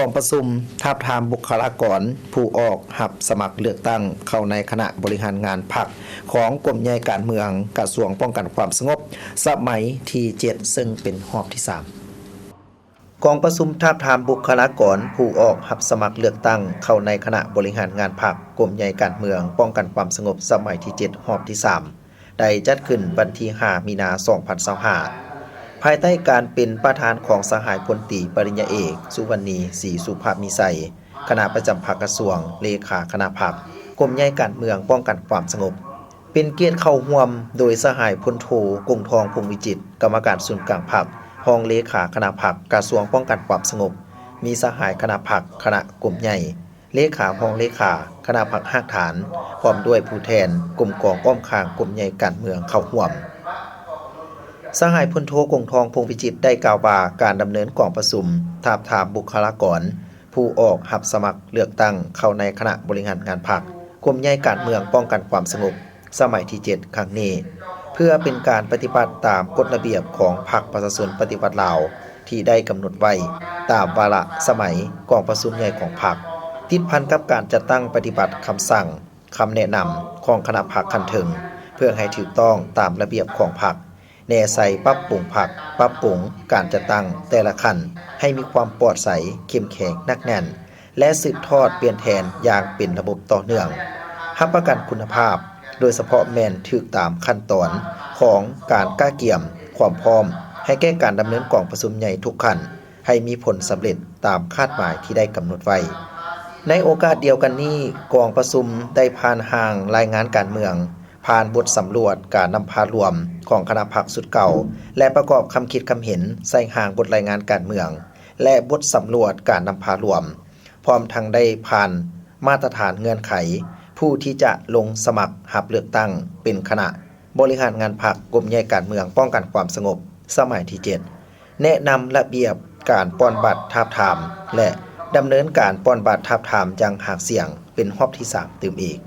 องประชุมทาบทามบุคลากรผู้ออกหับสมัครเลือกตั้งเข้าในคณะบริหารงานพรรคของกรมใหญ่การเมืองกระทรวงป้องกันความสงบสมัยที่7ซึ่งเป็นรอบที่3กองประชุมทาบทามบุคลากรผู้ออกหับสมัครเลือกตั้งเข้าในคณะบริหารงานพรรคกรมใหญ่การเมืองป้องกันความสงบสมัยที่7รอบที่3ได้จัดขึ้นวันที่5มีนาคม2025ภายใต้การเป็นประธานของสหายพลตรีปริญญาเอกสุวรรณีศรีสุภาพมิไสคณะประจำพรรคกระทรวงเลขาคณะพรรคกรมใหญ่การเมืองป้องกันความสงบเป็นเกียรติเข้าร่วมโดยสหายพลโทกงทองพงษ์วิจิตรกรรมการศูนย์กลางพรรครองเลขาคณะพรรคกระทรวงป้องกันความสงบมีสหายคณะพรรคคณะกลุ่มใหญ่เลขารองเลขาคณะพรรคห้างฐานพร้อมด้วยผู้แทนกลุ่มกองอ้อมข้างกลุ่มใหญ่การเมืองเข้าร่วมสหายพลโทกงทองพงษ์วิจิตรได้กล่าวว่าการดำเนินกองประชุมทาบทามบุคลากรผู้ออกหับสมัครเลือกตั้งเข้าในคณะบริหารงานพรรคกรมใหญ่การเมืองป้องกันความสงบสมัยที่7ครั้งนี้เพื่อเป็นการปฏิบัติตามกฎระเบียบของพรรคประชาชนปฏิวัติลาวที่ได้กำหนดไว้ตามวาระสมัยกองประชุมใหญ่ของพรรคติดพันกับการจัดตั้งปฏิบัติคำสั่งคำแนะนำของคณะพรรคคันถึงเพื่อให้ถูกต้องตามระเบียบของพรรคแนใส่ปรับปรุงพรรคปรับปรุงการจัดตั้งแต่ละขั้นให้มีความปลอดใสเข้มแข็งนักแน่นและสืบทอดเปลี่ยนแทนอย่างเป็นระบบต่อเนื่องรับประกันคุณภาพโดยเฉพาะแม่นถูกตามขั้นตอนของการก้าเกี่ยมความพร้อมให้แก้การดำเนินกองประชุมใหญ่ทุกขั้นให้มีผลสำเร็จตามคาดหมายที่ได้กำหนดไว้ในโอกาสเดียวกันนี้กองประชุมได้ผ่านห่างรายงานการเมืองผ่านบทสำรวจการนำพารวมของคณะพรรคสุดเก่าและประกอบคำคิดคำเห็นใส่ห่างบทรายงานการเมืองและบทสำรวจการนำพารวมพร้อมทั้งได้ผ่านมาตรฐานเงื่อนไขผู้ที่จะลงสมัครรับเลือกตั้งเป็นคณะบริหารงานพรรคกรมใหญ่การเมืองป้องกันความสงบสมัยที่7แนะนำระเบียบการป้อนบัตรทาบทามและดำเนินการป้อนบัตรทาบทามอย่างหากเสี่ยงเป็นรอบที่3ตื่มอีก